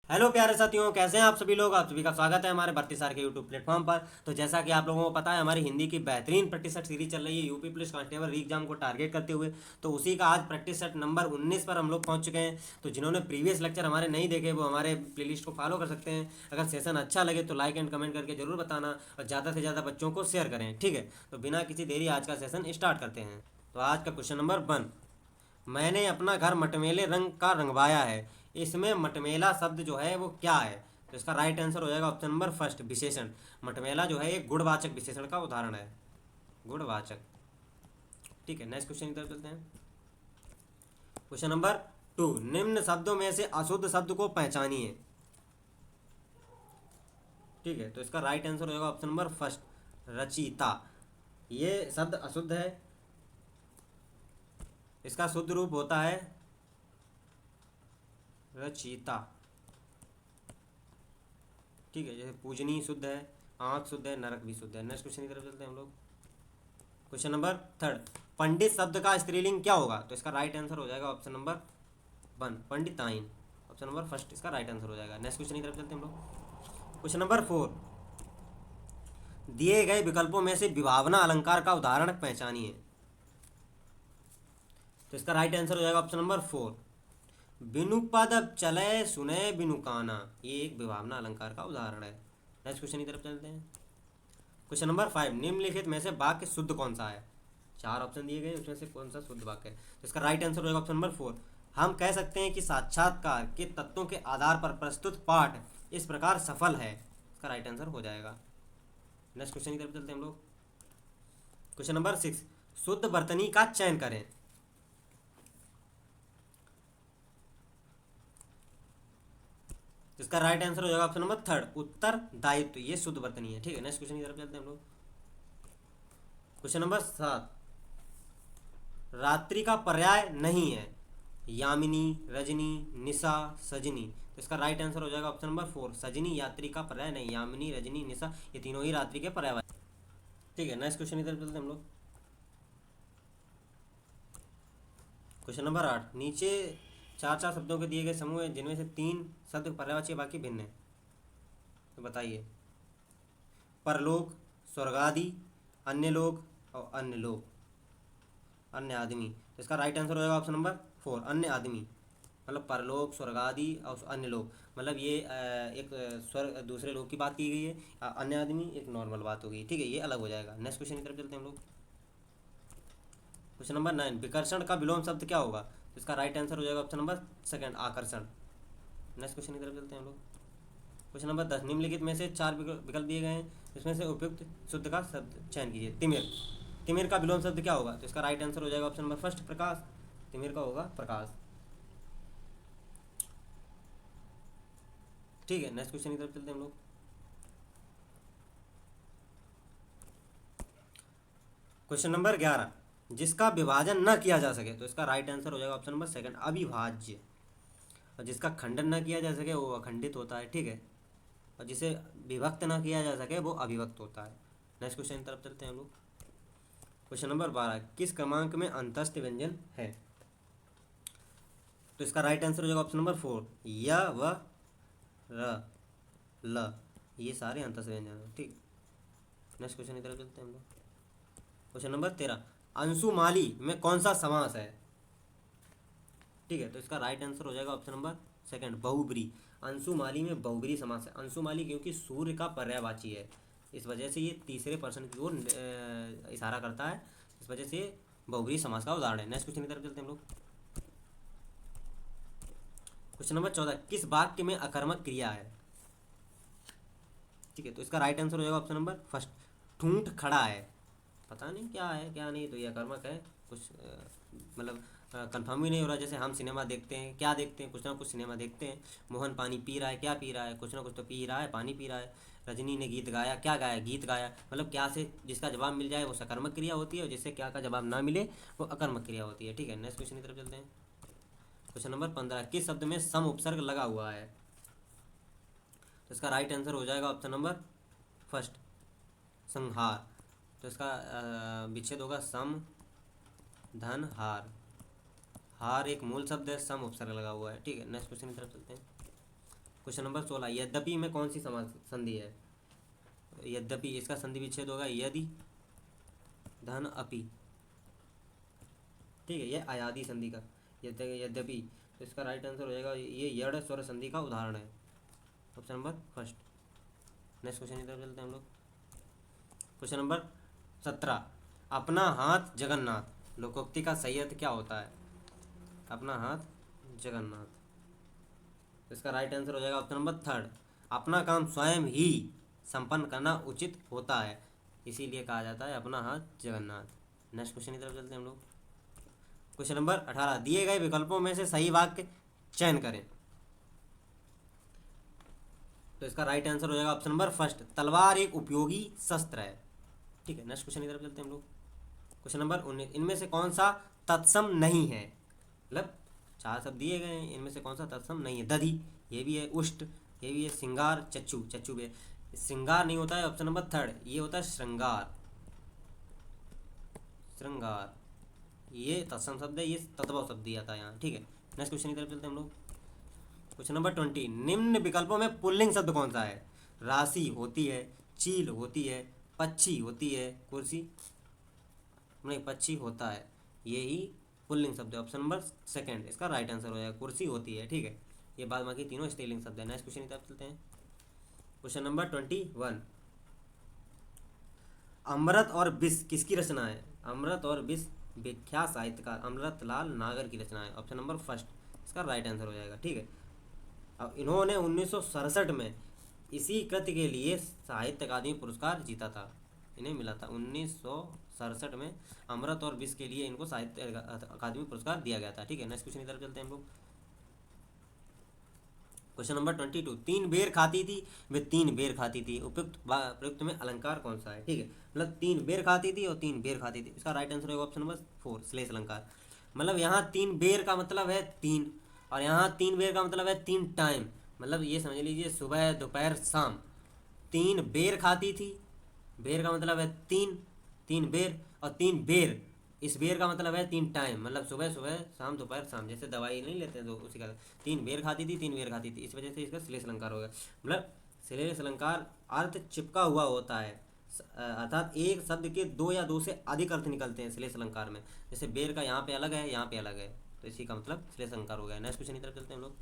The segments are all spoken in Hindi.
हेलो प्यारे साथियों, कैसे हैं आप सभी लोग। आप सभी का स्वागत है हमारे भर्ती सार के यूट्यूब प्लेटफॉर्म पर। तो जैसा कि आप लोगों को पता है, हमारी हिंदी की बेहतरीन प्रैक्टिस सेट सीरीज चल रही है यूपी पुलिस कांस्टेबल री एग्जाम को टारगेट करते हुए। तो उसी का आज प्रैक्टिस सेट नंबर 19 पर हम लोग पहुंच चुके हैं। तो जिन्होंने प्रीवियस लेक्चर हमारे नहीं देखे वो हमारे प्लेलिस्ट को फॉलो कर सकते हैं। अगर सेशन अच्छा लगे तो लाइक एंड कमेंट करके जरूर बताना और ज़्यादा से ज़्यादा बच्चों को शेयर करें, ठीक है। तो बिना किसी देरी आज का सेशन स्टार्ट करते हैं। तो आज का क्वेश्चन नंबर 1, मैंने अपना घर मटमैले रंग का रंगवाया है। इसमें मटमैला शब्द जो है वो क्या है। तो इसका राइट आंसर हो जाएगा ऑप्शन नंबर फर्स्ट, विशेषण। मटमैला जो है एक गुणवाचक विशेषण का उदाहरण है, गुणवाचक। ठीक है, नेक्स्ट क्वेश्चन की तरफ चलते हैं। क्वेश्चन नंबर 2, निम्न शब्दों में से अशुद्ध शब्द को पहचानिए। ठीक है, तो इसका राइट आंसर हो जाएगा ऑप्शन नंबर फर्स्ट, रचिता। ये शब्द अशुद्ध है। इसका शुद्ध रूप होता है रचिता। ठीक है, जैसे पूजनी शुद्ध है, आँख शुद्ध है, नरक भी शुद्ध है। नेक्स्ट क्वेश्चन की तरफ चलते हैं हम लोग। क्वेश्चन नंबर 3, पंडित शब्द का स्त्रीलिंग क्या होगा। तो इसका राइट आंसर हो जाएगा ऑप्शन नंबर 1, पंडिताइन। ऑप्शन नंबर फर्स्ट इसका राइट आंसर हो जाएगा। नेक्स्ट क्वेश्चन की तरफ चलते हैं हम लोग। क्वेश्चन नंबर 4, दिए गए विकल्पों में से विभावना अलंकार का उदाहरण पहचानिए। तो इसका राइट आंसर हो जाएगा ऑप्शन नंबर 4, बिनु पद चले सुने बिनु काना। ये एक विभावना अलंकार का उदाहरण है। नेक्स्ट क्वेश्चन की तरफ चलते हैं। क्वेश्चन नंबर 5, निम्नलिखित में से वाक्य शुद्ध कौन सा है। 4 ऑप्शन दिए गए, उसमें से कौन सा शुद्ध वाक्य है। तो इसका राइट आंसर हो जाएगा ऑप्शन नंबर 4, हम कह सकते हैं कि साक्षात्कार के तत्वों के आधार पर प्रस्तुत पाठ इस प्रकार सफल है। इसका राइट आंसर हो जाएगा। नेक्स्ट क्वेश्चन की तरफ चलते हैं हम लोग। क्वेश्चन नंबर 6, शुद्ध वर्तनी का चयन करें। इसका राइट आंसर हो जाएगा ऑप्शन नंबर 3, उत्तरदायित्व। ये शुद्ध वर्तनी है। ठीक है, नेक्स्ट क्वेश्चन की तरफ चलते हैं हम लोग। क्वेश्चन नंबर 7, रात्रि का पर्याय नहीं है, यामिनी, रजनी, निशा, सजनी। तो इसका राइट आंसर हो जाएगा ऑप्शन नंबर 4, सजनी यात्री का पर्याय नहीं। यामिनी, रजनी, निशा ये तीनों ही रात्रि के पर्यायवाची। ठीक है, नेक्स्ट क्वेश्चन की तरफ चलते हैं हम लोग। क्वेश्चन नंबर 8, नीचे चार चार शब्दों के दिए गए समूह हैं जिनमें से 3 शब्द पर्यायवाची बाकी भिन्न है। तो बताइए। परलोक, स्वर्गादि, अन्य लोक और अन्य लोक, अन्य आदमी। तो इसका राइट आंसर हो जाएगा ऑप्शन नंबर 4, अन्य आदमी। मतलब परलोक, स्वर्गादि और अन्य लोक, मतलब ये एक स्वर्ग दूसरे लोक की बात की गई है। अन्य आदमी एक नॉर्मल बात हो गई। ठीक है, ये अलग हो जाएगा। नेक्स्ट क्वेश्चन की तरफ चलते हैं हम लोग। क्वेश्चन नंबर 9, विकर्षण का विलोम शब्द क्या होगा। तो इसका राइट आंसर हो जाएगा ऑप्शन नंबर 2, आकर्षण। नेक्स्ट क्वेश्चन की तरफ चलते हैं हम लोग। क्वेश्चन नंबर 10, निम्नलिखित में से 4 विकल्प दिए गए हैं, इसमें से उपयुक्त शुद्ध का शब्द चयन कीजिए। तिमिर, तिमिर का विलोम शब्द क्या होगा। तो इसका राइट आंसर हो जाएगा ऑप्शन नंबर फर्स्ट, प्रकाश। तिमिर का होगा प्रकाश। ठीक है, नेक्स्ट क्वेश्चन की तरफ चलते हैं हम लोग। क्वेश्चन नंबर 11, जिसका विभाजन न किया जा सके। तो इसका राइट आंसर हो जाएगा ऑप्शन नंबर 2, अविभाज्य। और जिसका खंडन न किया जा सके वो अखंडित होता है। ठीक है, और जिसे विभक्त न किया जा सके वो अविभक्त होता है। नेक्स्ट क्वेश्चन की तरफ चलते हैं हम लोग। क्वेश्चन नंबर 12, किस क्रमांक में अंतस्थ व्यंजन है। तो इसका राइट आंसर हो जाएगा ऑप्शन नंबर 4, य, व, र, ल। ये सारे अंतस्थ व्यंजन हैं। ठीक, नेक्स्ट क्वेश्चन की तरफ चलते हैं हम लोग। क्वेश्चन नंबर 13, अंशुमाली में कौन सा समास है। ठीक है, तो इसका राइट आंसर हो जाएगा ऑप्शन नंबर 2, बहुब्री। अंशुमाली में बहुब्री समास है। अंशुमाली क्योंकि सूर्य का पर्यायवाची है, इस वजह से ये तीसरे पर्सन की ओर इशारा करता है। इस वजह से बहुब्री समास का उदाहरण है। नेक्स्ट क्वेश्चन की तरफ चलते हैं हम लोग। क्वेश्चन नंबर 14, किस वाक्य में अकर्मक क्रिया है। ठीक है, तो इसका राइट आंसर हो जाएगा ऑप्शन नंबर फर्स्ट, ठूंठ खड़ा है। पता नहीं क्या है क्या नहीं, तो ये अकर्मक है। कुछ मतलब कंफर्म ही नहीं हो रहा। जैसे हम सिनेमा देखते हैं, क्या देखते हैं, कुछ ना कुछ सिनेमा देखते हैं। मोहन पानी पी रहा है, क्या पी रहा है, कुछ ना कुछ तो पी रहा है, पानी पी रहा है। रजनी ने गीत गाया, क्या गाया, गीत गाया। मतलब क्या से जिसका जवाब मिल जाए वो सकर्मक क्रिया होती है, और जिससे क्या का जवाब ना मिले वो अकर्मक क्रिया होती है। ठीक है, नेक्स्ट क्वेश्चन की तरफ चलते हैं। क्वेश्चन नंबर 15, किस शब्द में सम उपसर्ग लगा हुआ है। तो इसका राइट आंसर हो जाएगा ऑप्शन नंबर फर्स्ट, संहार। तो इसका विच्छेद होगा सम धन हार। हार एक मूल शब्द है, सम उपसर्ग लगा हुआ है। ठीक है, नेक्स्ट क्वेश्चन की तरफ चलते हैं। क्वेश्चन नंबर 16, यद्यपि में कौन सी समास संधि है? यद्यपि, इसका संधि विच्छेद होगा यदि धन अपि, ठीक है, ये अयादि संधि का यद्यपि, तो इसका राइट आंसर हो जाएगा ये यड़ स्वर संधि का उदाहरण है, option number first. Next question की तरफ चलते हैं हम लोग। क्वेश्चन नंबर 17, अपना हाथ जगन्नाथ लोकोक्ति का सही अर्थ क्या होता है? अपना हाथ जगन्नाथ, तो इसका राइट आंसर हो जाएगा ऑप्शन नंबर थर्ड, अपना काम स्वयं ही संपन्न करना उचित होता है, इसीलिए कहा जाता है अपना हाथ जगन्नाथ। नेक्स्ट क्वेश्चन की तरफ चलते हैं हम लोग। क्वेश्चन नंबर 18, दिए गए विकल्पों में से सही वाक्य चयन करें, तो इसका राइट आंसर हो जाएगा ऑप्शन नंबर फर्स्ट, तलवार एक उपयोगी शस्त्र है, ठीक है। नेक्स्ट क्वेश्चन की तरफ चलते हैं हम लोग। क्वेश्चन नंबर 19, इनमें से कौन सा तत्सम नहीं है? मतलब 4 शब्द दिए गए हैं, इनमें से कौन सा तत्सम नहीं है? दधि, ये भी है, उष्ट, ये भी है, श्रृंगार, चच्चू, चच्चू भी है। श्रृंगार नहीं होता है, ऑप्शन नंबर थर्ड, ये होता है श्रृंगार, श्रृंगार, ये तत्सम शब्द है, ये तद्भव शब्द दिया था यहाँ, ठीक है। नेक्स्ट क्वेश्चन की तरफ चलते हैं हम लोग। क्वेश्चन नंबर 20, निम्न विकल्पों में पुल्लिंग शब्द कौन सा है? राशि होती है, चील होती है, पक्षी होती है, कुर्सी नहीं, पक्षी होता है, ये ही पुल्लिंग शब्द है, ऑप्शन नंबर सेकंड, इसका राइट आंसर हो जाएगा, कुर्सी होती है, ठीक है। ये बाद बाकी तीनों स्त्रीलिंग शब्द है। नेक्स्ट क्वेश्चन की तरफ चलते हैं। क्वेश्चन नंबर 21, अमृत और विष किसकी रचना है? अमृत और विष विख्यात साहित्यकार अमृतलाल नागर की रचना है, ऑप्शन नंबर फर्स्ट, इसका राइट आंसर हो जाएगा, ठीक है। अब इन्होंने 1967 में इसी कृति के लिए साहित्य अकादमी पुरस्कार जीता था, इन्हें मिला था 1967 में अमृत और विष के लिए इनको साहित्य अकादमी पुरस्कार दिया गया था, ठीक है। नेक्स्ट क्वेश्चन की तरफ चलते हैं हम लोग। क्वेश्चन नंबर 22, 3 बेर खाती थी वे 3 बेर खाती थी, प्रयुक्त में अलंकार कौन सा है? ठीक है, मतलब 3 बेर खाती थी और 3 बेर खाती थी, इसका राइट आंसर होगा ऑप्शन नंबर 4, श्लेष अलंकार। मतलब यहाँ 3 बेर का मतलब है 3, और यहाँ 3 बेर का मतलब है 3 टाइम, मतलब ये समझ लीजिए सुबह दोपहर शाम 3 बेर खाती थी, बेर का मतलब है 3, 3 बेर, और 3 बेर, इस बेर का मतलब है 3 टाइम, मतलब सुबह सुबह शाम दोपहर शाम, जैसे दवाई नहीं लेते हैं तो उसी का 3 बेर खाती थी 3 बेर खाती थी, इस वजह से इसका श्लेष अलंकार हो गया। मतलब श्लेष अलंकार अर्थ चिपका हुआ होता है, अर्थात एक शब्द के 2 या 2 से अधिक अर्थ निकलते हैं श्लेष अलंकार में, जैसे बेर का यहाँ पे अलग है यहाँ पे अलग है, तो इसी का मतलब श्लेष अलंकार हो गया। नेक्स्ट क्वेश्चन की तरफ चलते हैं हम लोग।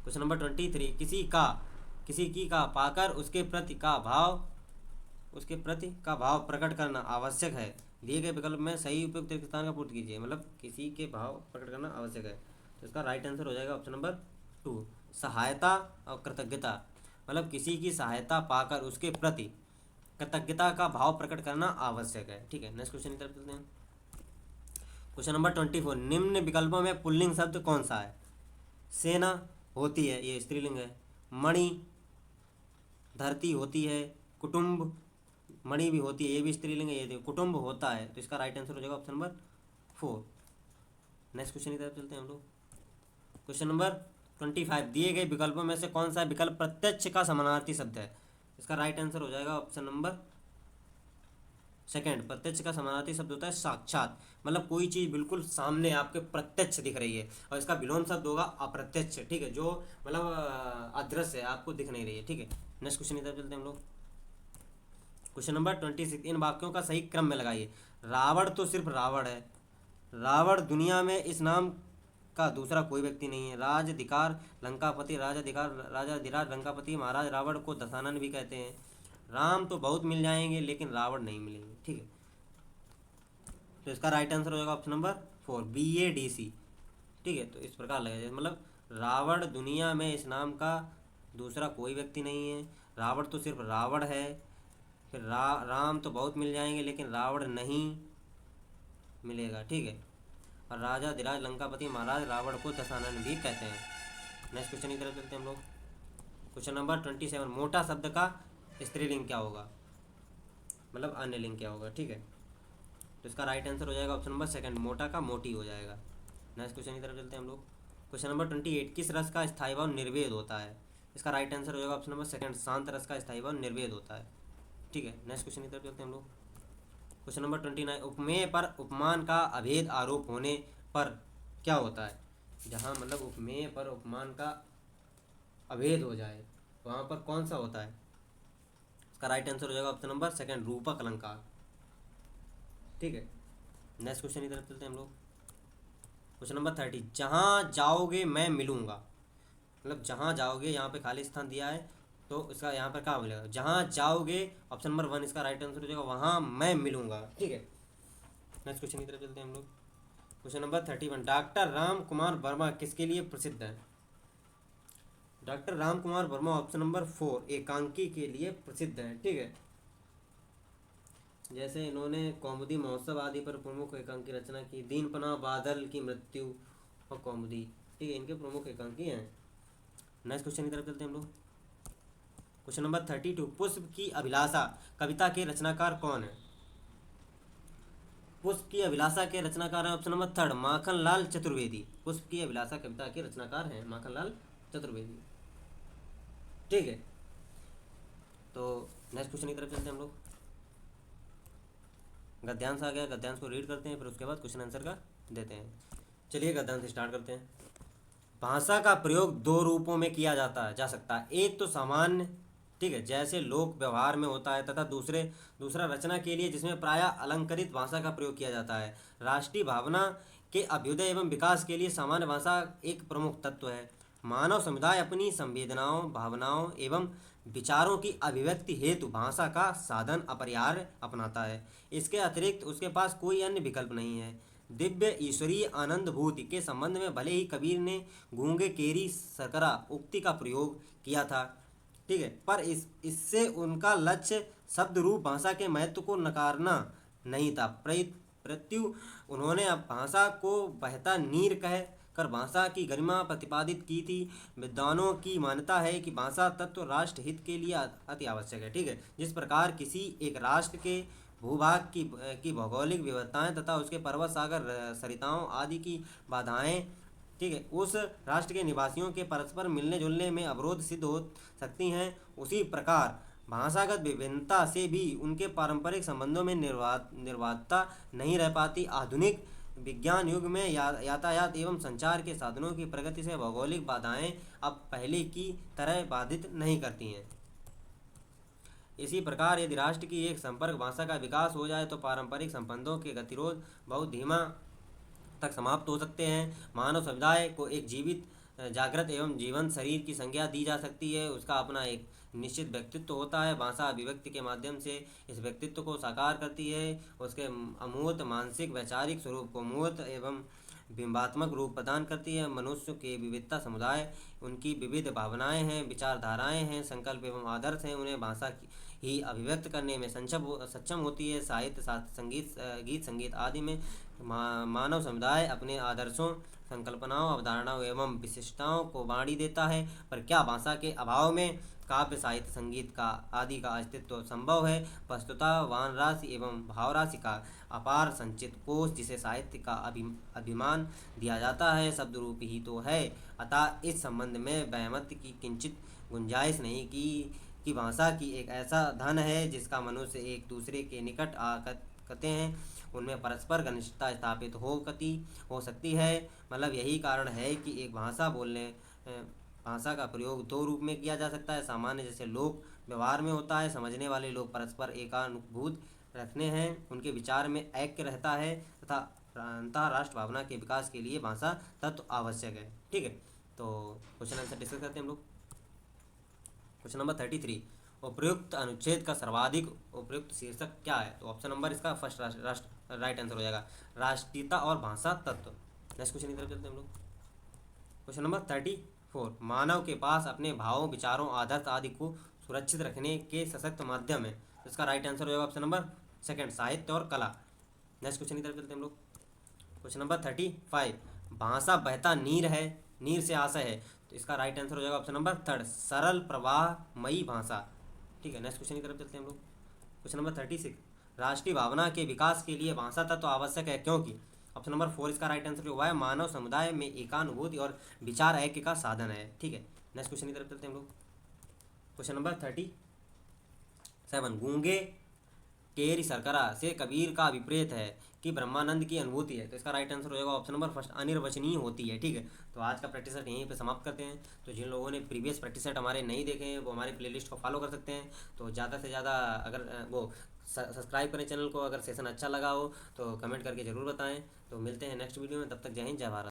क्वेश्चन नंबर 23, किसी की का पाकर उसके प्रति का भाव प्रकट करना आवश्यक है, दिए गए विकल्प में सही उपयुक्त रिक्त स्थान का पूर्ति कीजिए। मतलब किसी के भाव प्रकट करना आवश्यक है, तो इसका राइट आंसर हो जाएगा ऑप्शन नंबर 2, सहायता और कृतज्ञता। मतलब किसी की सहायता पाकर उसके प्रति कृतज्ञता का भाव प्रकट करना आवश्यक है, ठीक है। नेक्स्ट क्वेश्चन की तरफ चलते हैं। क्वेश्चन नंबर 24, निम्न विकल्पों में पुल्लिंग शब्द कौन सा है? सेना होती है, ये स्त्रीलिंग है, मणि, धरती होती है, कुटुंब, मणि भी होती है, ये भी स्त्रीलिंग है, ये कुटुंब होता है, तो इसका राइट आंसर हो जाएगा ऑप्शन नंबर 4। नेक्स्ट क्वेश्चन की तरफ चलते हैं हम लोग। क्वेश्चन नंबर 25, दिए गए विकल्पों में से कौन सा विकल्प प्रत्यक्ष का समानार्थी शब्द है? इसका राइट आंसर हो जाएगा ऑप्शन नंबर सेकंड, प्रत्यक्ष का समानार्थी शब्द होता है साक्षात, मतलब कोई चीज़ बिल्कुल सामने आपके प्रत्यक्ष दिख रही है, और इसका विलोम शब्द होगा अप्रत्यक्ष, ठीक है, जो मतलब अदृश्य है, आपको दिख नहीं रही है, ठीक है। नेक्स्ट क्वेश्चन की तरफ चलते हैं हम लोग। क्वेश्चन नंबर 26, इन वाक्यों का सही क्रम में लगाइए। रावण तो सिर्फ रावण है, रावण दुनिया में इस नाम का दूसरा कोई व्यक्ति नहीं है, राजाधिकार लंकापति, राजाधिराज लंकापति, महाराज रावण को दशानन भी कहते हैं, राम तो बहुत मिल जाएंगे लेकिन रावण नहीं मिलेंगे, ठीक है। तो इसका राइट आंसर हो जाएगा ऑप्शन नंबर 4, BADC, ठीक है। तो इस प्रकार लगेगा, मतलब रावण दुनिया में इस नाम का दूसरा कोई व्यक्ति नहीं है, रावण तो सिर्फ रावण है, फिर राम तो बहुत मिल जाएंगे लेकिन रावण नहीं मिलेगा, ठीक है, और राजा धीराज लंकापति, महाराज रावण को दशानन भी कहते हैं। नेक्स्ट क्वेश्चन की तरफ चलते हैं हम लोग। क्वेश्चन नंबर 27, मोटा शब्द का स्त्रीलिंग क्या होगा, मतलब अन्य लिंग क्या होगा, ठीक है। तो इसका राइट आंसर हो जाएगा ऑप्शन नंबर सेकंड, मोटा का मोटी हो जाएगा। नेक्स्ट क्वेश्चन की तरफ चलते हैं हम लोग। क्वेश्चन नंबर 28, किस रस का स्थायी भाव निर्वेद होता है? इसका राइट आंसर हो जाएगा ऑप्शन नंबर सेकंड, शांत रस का स्थायी भाव निर्वेद होता है, ठीक है। नेक्स्ट क्वेश्चन की तरफ चलते हैं हम लोग। क्वेश्चन नंबर 29, उपमेय पर उपमान का अभेद आरोप होने पर क्या होता है? जहाँ मतलब उपमेय पर उपमान का अभेद हो जाए, वहाँ पर कौन सा होता है? इसका राइट आंसर हो जाएगा ऑप्शन नंबर सेकंड, रूपक अलंकार। ठीक है, नेक्स्ट क्वेश्चन की तरफ चलते हैं हम लोग। क्वेश्चन नंबर 30, जहाँ जाओगे मैं मिलूंगा, मतलब जहाँ जाओगे, यहाँ पे खाली स्थान दिया है तो इसका यहाँ पर क्या मिलेगा? जहाँ जाओगे, ऑप्शन नंबर 1 इसका राइट आंसर हो जाएगा, वहाँ मैं मिलूंगा। ठीक है, नेक्स्ट क्वेश्चन की तरफ चलते हैं हम लोग। Question number 31, doctor Ram Kumar Verma किसके लिए प्रसिद्ध है? Doctor Ram Kumar Verma option number 4 एकांकी के लिए प्रसिद्ध है। ठीक है, जैसे इन्होंने कौमुदी महोत्सव आदि पर प्रमुख एकांकी रचना की, दीनपना, बादल की मृत्यु और कौमुदी, ठीक है, इनके प्रमुख एकांकी हैं। नेक्स्ट क्वेश्चन की तरफ चलते हैं हम लोग। क्वेश्चन नंबर 32, पुष्प की अभिलाषा कविता के रचनाकार कौन है? पुष्प की अभिलाषा के रचनाकार है ऑप्शन नंबर 3 माखनलाल चतुर्वेदी। पुष्प की अभिलाषा कविता के रचनाकार हैं माखनलाल चतुर्वेदी। ठीक है, तो नेक्स्ट क्वेश्चन की तरफ चलते हैं हम लोग। गद्यांश आ गया, गद्यांश को रीड करते हैं, फिर उसके बाद क्वेश्चन आंसर का देते हैं। चलिए गद्यांश स्टार्ट करते हैं। भाषा का प्रयोग दो रूपों में किया जा सकता है। एक तो सामान्य, ठीक है, जैसे लोक व्यवहार में होता है, तथा दूसरा रचना के लिए, जिसमें प्रायः अलंकृत भाषा का प्रयोग किया जाता है। राष्ट्रीय भावना के अभ्युदय एवं विकास के लिए सामान्य भाषा एक प्रमुख तत्व है। मानव समुदाय अपनी संवेदनाओं, भावनाओं एवं विचारों की अभिव्यक्ति हेतु भाषा का साधन अपरिहार्य अपनाता है। इसके अतिरिक्त उसके पास कोई अन्य विकल्प नहीं है। दिव्य ईश्वरीय आनंद भूति के संबंध में भले ही कबीर ने गूंगे केरी सकरा उक्ति का प्रयोग किया था, ठीक है, पर इससे उनका लक्ष्य शब्द रूप भाषा के महत्व को नकारना नहीं था। प्रत्यु उन्होंने अब भाषा को बहता नीर कह कर भाषा की गरिमा प्रतिपादित की थी। विद्वानों की मान्यता है कि भाषा तत्व राष्ट्र हित के लिए अति आवश्यक है। ठीक है, जिस प्रकार किसी एक राष्ट्र के भूभाग की भौगोलिक विविधताएं तथा उसके पर्वत, सागर, सरिताओं आदि की बाधाएं, ठीक है, उस राष्ट्र के निवासियों के परस्पर मिलने जुलने में अवरोध सिद्ध हो सकती हैं, उसी प्रकार भाषागत विभिन्नता से भी उनके पारंपरिक संबंधों में निर्वाधता नहीं रह पाती। आधुनिक विज्ञान युग में यातायात एवं संचार के साधनों की प्रगति से भौगोलिक बाधाएं अब पहले की तरह बाधित नहीं करती हैं। इसी प्रकार यदि राष्ट्र की एक संपर्क भाषा का विकास हो जाए तो पारंपरिक संबंधों के गतिरोध बहुत धीमा तक समाप्त हो सकते हैं। मानव समुदाय को एक जीवित, जागृत एवं जीवंत शरीर की संज्ञा दी जा सकती है। उसका अपना एक निश्चित व्यक्तित्व होता है। भाषा अभिव्यक्ति के माध्यम से इस व्यक्तित्व को साकार करती है। उसके अमूर्त मानसिक वैचारिक स्वरूप को मूर्त एवं बिंबात्मक रूप प्रदान करती है। मनुष्य के विविधता समुदाय, उनकी विविध भावनाएं हैं, विचारधाराएं हैं, संकल्प एवं आदर्श हैं, उन्हें भाषा की ही अभिव्यक्त करने में सक्षम होती है। साहित्य, शास्त्र, संगीत, गीत संगीत आदि में मानव समुदाय अपने आदर्शों, संकल्पनाओं, अवधारणाओं एवं विशिष्टताओं को वाणी देता है। पर क्या भाषा के अभाव में काव्य, साहित्य, संगीत का आदि का अस्तित्व संभव है? वस्तुतः वान राशि एवं भाव राशि का अपार संचित कोश, जिसे साहित्य का अभिमान दिया जाता है, शब्द रूप ही तो है। अतः इस संबंध में वहमत की किंचित गुंजाइश नहीं कि भाषा की एक ऐसा धन है जिसका मनुष्य एक दूसरे के निकट आते हैं, उनमें परस्पर घनिष्ठता स्थापित हो सकती है। मतलब यही कारण है कि एक भाषा का प्रयोग दो रूप में किया जा सकता है। सामान्य, जैसे लोक व्यवहार में होता है, समझने वाले लोग परस्पर एकानुभूत रखने हैं, उनके विचार में ऐक्य रहता है, तथा अंतः राष्ट्र भावना के विकास के लिए भाषा तत्व आवश्यक है। ठीक है, तो क्वेश्चन आंसर डिस्कस करते हैं हम लोग। क्वेश्चन नंबर 33, उपयुक्त अनुच्छेद का सर्वाधिक उपयुक्त शीर्षक क्या है? तो ऑप्शन नंबर इसका फर्स्ट राइट आंसर हो जाएगा, राष्ट्रीयता और भाषा तत्व। नेक्स्ट क्वेश्चन की तरफ चलते हैं हम लोग। क्वेश्चन नंबर 34, मानव के पास अपने भावों, विचारों, आदर्श आदि को सुरक्षित रखने के सशक्त माध्यम है। इसका राइट आंसर हो जाएगा ऑप्शन नंबर सेकंड, साहित्य और कला। नेक्स्ट क्वेश्चन की तरफ चलते हैं हम लोग। क्वेश्चन नंबर 35, भाषा बहता नीर है, नीर से आशय है, तो इसका राइट आंसर हो जाएगा ऑप्शन नंबर थर्ड, सरल प्रवाहमयी भाषा। ठीक है, नेक्स्ट क्वेश्चन की तरफ चलते हैं हम लोग। क्वेश्चन नंबर 36, राष्ट्रीय भावना के विकास के लिए भाषा तत्व आवश्यक है, क्योंकि ऑप्शन नंबर 4 इसका राइट आंसर हुआ है, मानव समुदाय में एकानुभूति और विचार ऐक्य का साधन है। ठीक है, नेक्स्ट क्वेश्चन की तरफ चलते हैं हम लोग। क्वेश्चन नंबर 37, गूंगे केरी शर्करा से कबीर का विपरीत है कि ब्रह्मानंद की अनुभूति है। तो इसका राइट आंसर हो जाएगा ऑप्शन नंबर फर्स्ट, अनिर्वचनीय होती है। ठीक है, तो आज का प्रैक्टिस सेट यहीं पे समाप्त करते हैं। तो जिन लोगों ने प्रीवियस प्रैक्टिस सेट हमारे नहीं देखे हैं वो हमारी प्लेलिस्ट को फॉलो कर सकते हैं। तो ज़्यादा से ज़्यादा अगर वो सब्सक्राइब करें चैनल को। अगर सेशन अच्छा लगा हो तो कमेंट करके ज़रूर बताएं। तो मिलते हैं नेक्स्ट वीडियो में, तब तक जय हिंद जय भारत।